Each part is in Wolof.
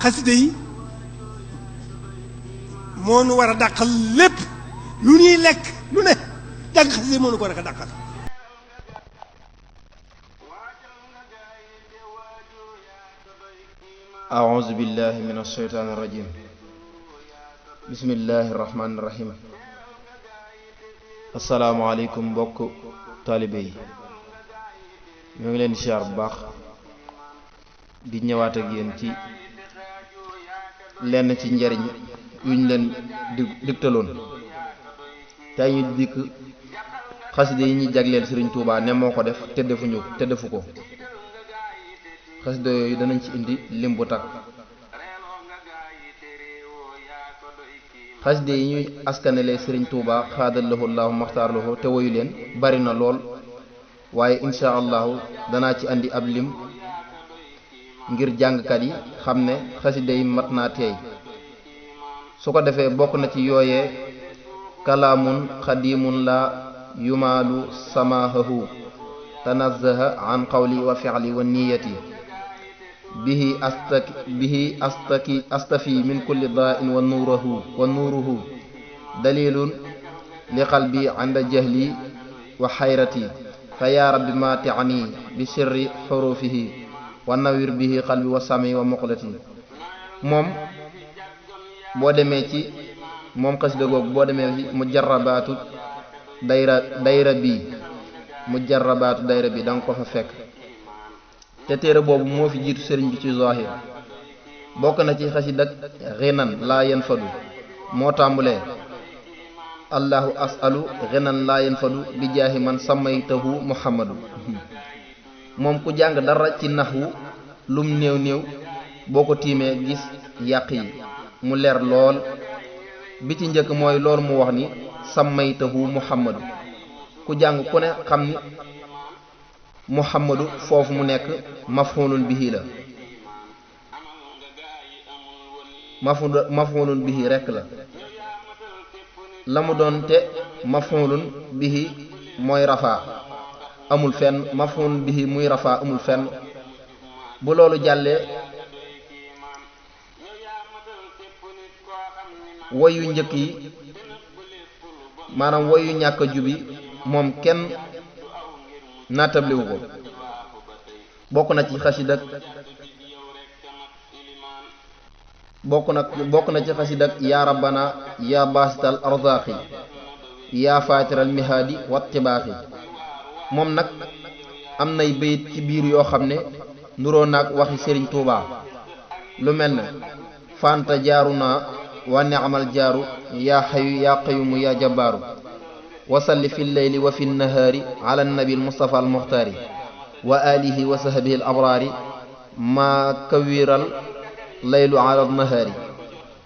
xasida yi moo nu war a dàqal lépp lu ñuy lekk lu ne jàng xasida yi moo nu ko war a dàqal. أعوذ بالله من الشيطان الرجيم بسم الله الرحمن الرحيم السلام عليكم mbokk taalibe yi ñoo ngi leen di siyaar bu baax di ñëwaat ak yéen ci lenn ci njariñ yuñ leen digtaloon tey ñu dikk xasida yi ñuy jagleel Sëriñ Tuubaa ne moo ko def te defu ko xasida yooyu danañ ci indi lim bu takk xasida yi ñuy askanele Sëriñ Tuubaa xaadallahu allahu maxtaarlahu te woyu leen bari na lool waaye insha allahu danaa ci andi ab lim ngir jàngkat yi xam ne xasida yi mat naa teey su ko defee bokk na ci yooyee kalaamun xadimun la yumaalu samahahu tanazzaha an qawli wa fi'li wa niyati bihi astafi min kulli daa'in wa nuuruhu dalilun li qalbi inda jahli wa xayrati fa yaa rabbi ma ti'ani bi sirri xurufihi wa nawir bihi qalbi wa sami wa muqlati moom boo demee ci moom xasida googu boo demee ci mujarrabaatu dayra bi da nga ko fa fekk te téere boobu moo fi jiitu sëriñ bi ci zahir bokk na ci xasida xinan laa yanfadu moo tàmbulee allahu asalu xinan laa yanfadu bi jaahi man samaytahu muhammadu moom ku jàng dara ci naxwu lum néew boo ko tiimee gis yàq yi mu leer lool bi ci njëkk mooy loolu mu wax ni samaytahu muhammadu ku jàng ku ne xam ni muhammadu foofu mu nekk maf'ulun bihi la maf'ulun bihi rekk la mu doon te maf'ulun bihi mooy rafaa amul fenn maf'ulun bihi muy rafaa amul fenn bu loolu jàllee woyu njëkk yi maanaam woyu ñàkk a jubi moom kenn naatabliwu ko bokk na ci xasidak yaa rabbana yaa baasital arzaqi yaa faatiral mihaadi wattibaaxi moom nag am nay bayit ci biir yoo xam ne nuroo naag waxi Sëriñ Tuubaa lu mel ne fanta jaaru naa wa ni'mal jaaru yaa xayu yaa qayumu yaa jabbaaru wasalli fi lleyli wa fi nnahaari ala nabi almustafa almuxtaari wa alihi wa sahbihi al abraari maa kawiral laylu ala nahaari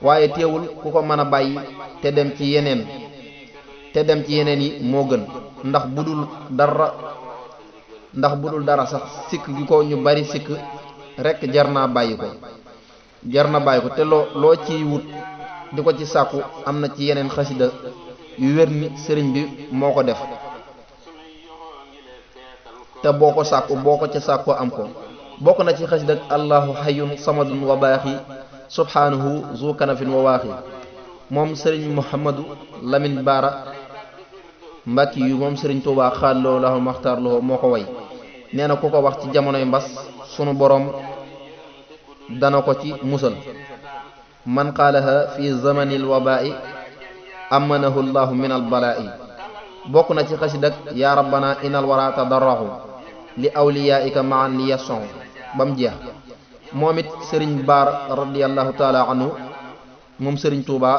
waaye teewul ku ko mën a bàyyi te dem ci yeneen yi moo gën ndax budul dara sax sikk gi ko ñu bari sikk rekk jar na bàyyi ko te loo ciy wut di ko ci sàkku am na ci yeneen xasida yu wér ni sëriñ bi moo ko def te boo ko ca sàkkoo am ko bokk na ci xasida allahu hayyun samadun wa baaxi subhanahu zu kanafin wa waaxi moom sëriñ muhammadu lamin baara mbàkki yu moom sëriñ tuubaa xaalloo lahu maxtaar lahu moo ko way nee na ku ko wax ci jamonoy mbas sunu boroom dana ko ci musal man qaalaha fi zamanil wabaa'i amanahu llahu min albalaa'i bokk na ci xasidak yaa rabbana inal wara tadarrahu li awliyaika maan li yason ba mu jeex moom it sëriñ baar radiallahu taala anhu moom sëriñ tuubaa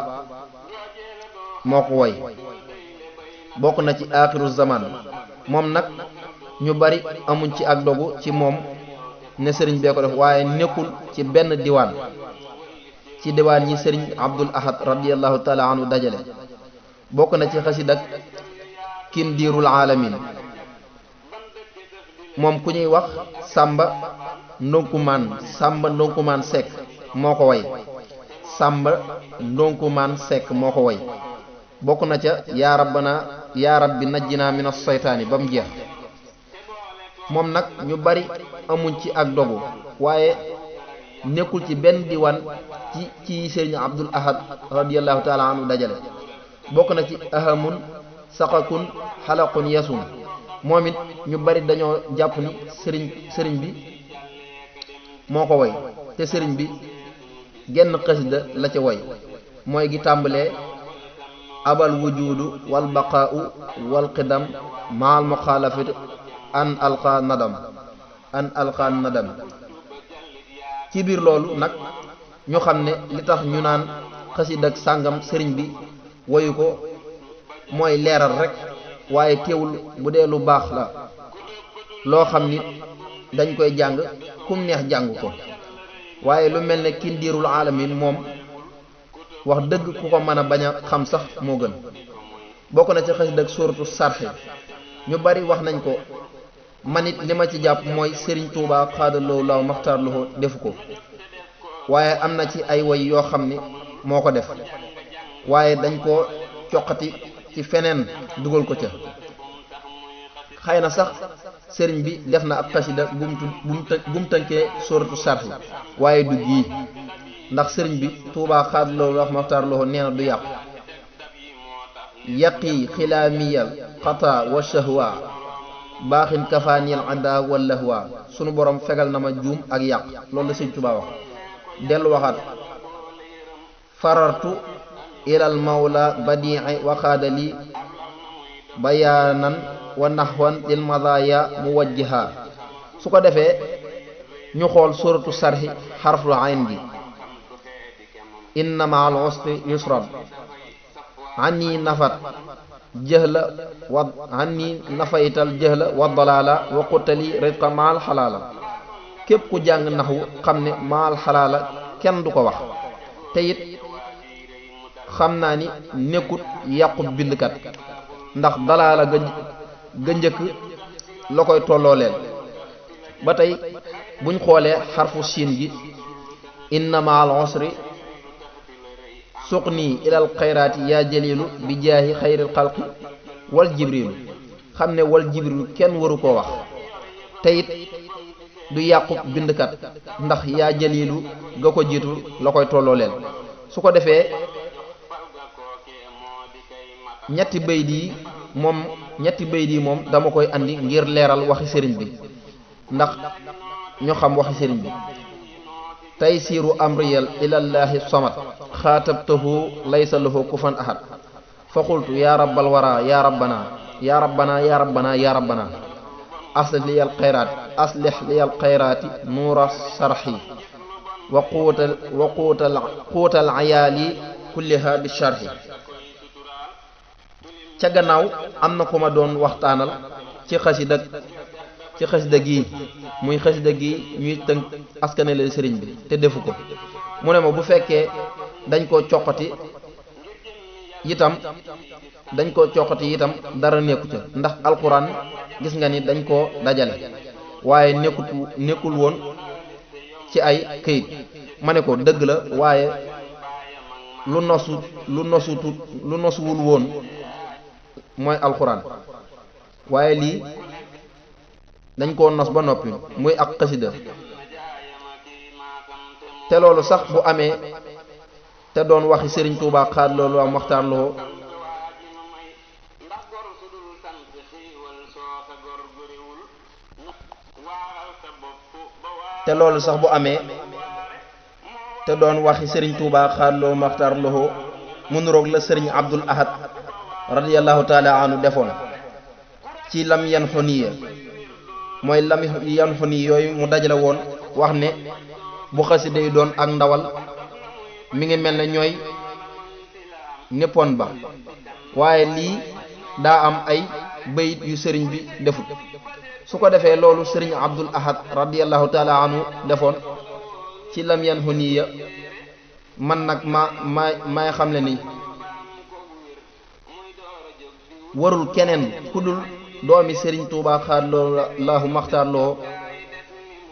moo ko woy bokk na ci aaxiru zaman moom nag ñu bari amuñ ci ak dogu ci moom ne sëriñ bee ko def waaye nekkul ci benn diwaan ci diwaan yi sëriñ abdul ahad radiallahu taala anhu dajale bokk na ci xasidak kin diirul alamin moom ku ñuy wax sàmba ndonkumaan sekk moo ko way bokk na ca yaa rabbi najjinaa mina saytaani ba mu jeex moom nag ñu bari amuñ ci ak dogu waaye nekkul ci benn diwaan ci sëriñ Abdul Ahad radiyallahu taala anhu dajale. bokk na ci ahamun saqakun xalaqun yasun. moom it ñu bari dañoo jàpp ni sëriñ bi moo ko woy te sëriñ bi genn xasida la ca woy mooy gi tàmbalee abal wujudu wal baqaau wal qidam maal muxaalafati an alqa nadam ci biir loolu nag ñu xam ne li tax ñu naan xasida ak sàngam sëriñ bi woyu ko mooy leeral rek waaye teewul bu dee lu baax la loo xam ni dañ koy jàng kum neex jàng ko. waaye lu mel ne kindiirul alamin moom wax dëgg ku ko mën a bañ a xam sax moo gën. bokk na ci xasida ak suuratu sarxi ñu bari wax nañ ko, man it li ma ci jàpp mooy Serigne Touba xaadaloo law maxtaar loo defu ko, waaye am na ci ay woy yoo xam ni moo ko def waaye dañ koo coqati ci feneen dugal ko ca. xëy na sax sëriñ bi def na ab xasida bu mu tënkee suuratu sarxi waaye du gii, ndax sëriñ bi Touba xaadaloo law maxtaar loo nee na du yaqi xilaamiyal xata wa shahwa baaxin kafaaniyal ada wallahwa. sunu borom fegal na ma juum ak yàq. loolu la sëñ Tuubaa wax. dellu waxaat farartu ilal mawla badii waxaadali bayaanan wa naxwan lil madaya muwajjiha. su ko defee ñu xool suratu sarxi xarful ayn gi inna ma'al usri yusran anni nafat jëhla wa anni nafaytal jëhla wa dalaala wa qutali rizqa maal xalaala. képp ku jàng naxwu xam ne maal xalaala kenn du ko wax, te it xam naa ni nekkut yàqu bindkat, ndax dalaala ga njëkk la koy tolloo leen. ba tey buñ xoolee xarfu siin gi inna maal usri suqni ilal xayraati yaa jalilu bi jaahi xayril xalqi wal jibrilu. xam ne wal jibrilu kenn waru koo wax, te it du yàqu bindkat, ndax yaa jalilu ga ko jiitu la koy tolloo leen. su ko defee ñetti bayt yi moom dama koy andi ngir leeral waxi sëriñ bi, ndax ñu xam waxi sëriñ bi. taysiru amriyal ilallahi samad xaatabtahu laysa lahu kufan ahad fa qultu ya rabbal wara ya rabbana ya rabbana ya rabbana ya rabbana aslih liyal xayraati nuura sarxi wa quutal ayaali kulliha bi sharxi. ca gannaaw am na ku ma doon waxtaanal ci xasida gi muy xasida gi ñuy tënk askanale sëriñ bi te defu ko. mu ne ma bu fekkee dañ koo coqati itam dara nekku ca, ndax alquran gis nga ni dañ koo dajale waaye nekkul woon ci ay këyit. ma ne ko dëgg la, waaye lu nosuwul woon mooy alquran, waaye lii dañ koo nos ba noppi muy ak xasida. te loolu sax bu amee te doon waxi sëriñ Tuubaa xaad loolu am waxtaan loo te loolu sax bu amee te doon waxi sëriñ Tuubaa xaadloo maxtaar loxo mu nuroog la sëriñ Abdul Ahad radiyallahu taala anhu defoon ci lam yan xoniya mooy lam yan xoni yooyu mu dajale woon wax ne bu xasida yi doon ak ndawal mi ngi mel ne ñooy néppoon ba, waaye lii daa am ay bayit yu sëriñ bi defut. su ko defee loolu sëriñ Abdul Ahad radiyallahu taala anhu defoon ci lam yan xuniya man nag may xam le ni warul keneen ku dul doomi sëriñ Tuubaa xaadloo laahu maxtaar loo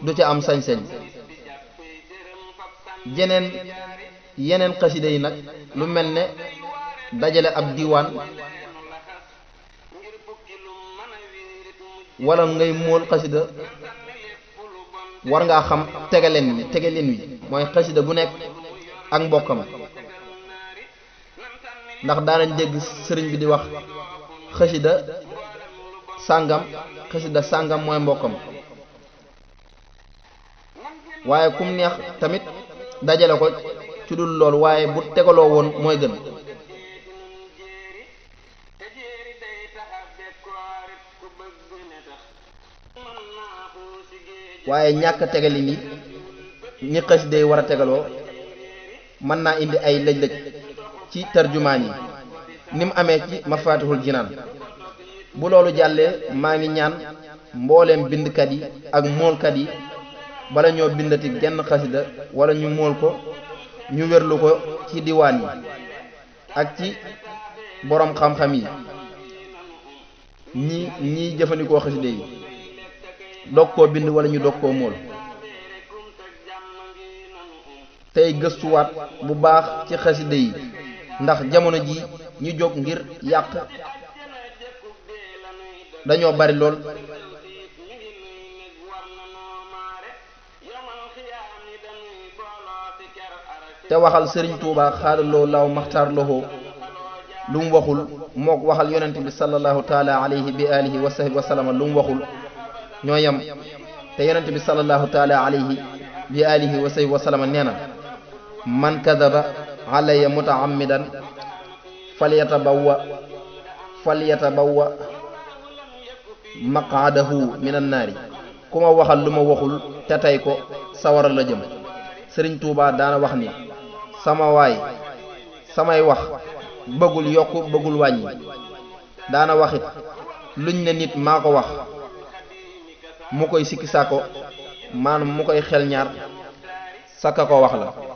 du ca am sañ-sañ. yeneen xasida yi nag lu mel ne dajale ab diiwaan wala ngay móol xasida war ngaa xam tegaleen wi mooy xasida gu nekk ak mbokkam ndax daanañ dégg sëriñ bi di wax xasida sàngam mooy mbokkam waaye kum neex tamit dajale ko ci dul lool waaye bu tegaloo woon mooy gën waaye ñàkk tegali ni xasida yi war a tegaloo mën naa indi ay lëj-lëj ci tarjumaan yi ni mu amee ci mafatihul jinaan bu loolu jàllee maa ngi ñaan mbooleem bindkat yi ak moolkat yi bala ñoo bindati genn xasida wala ñu mool ko ñu wérlu ko ci diwaan yi ak ci boroom xam-xam yi ñiy jëfandikoo xasida yi dog koo bind wala ñu dog koo mool tey gëstuwaat bu baax ci xasida yi ndax jamono ji ñu jóg ngir yàq dañoo bari lool te waxal sëriñ Tuubaa xaadaloo law maxtaar loxo lu mu waxul mook waxal yonent bi sallallahu taala alayhi bi alihi wa sahbi wa sallama lu mu waxul ñoo yem te yonent bi sallallahu taala alayhi bi alihi wa sahbi wa sallama nee na man kadaba alayya mutaammidan falyatabawwa maqaadahu minan naari ku ma waxal lu ma waxul te tey ko sawara la jëm sëriñ Tuubaa daana wax ni samay wax bëggul yokk bëggul wàññi daana waxit luñ ne nit maa ko wax mu koy sikki sàkko maanaam mu koy xel ñaar sakka ko wax la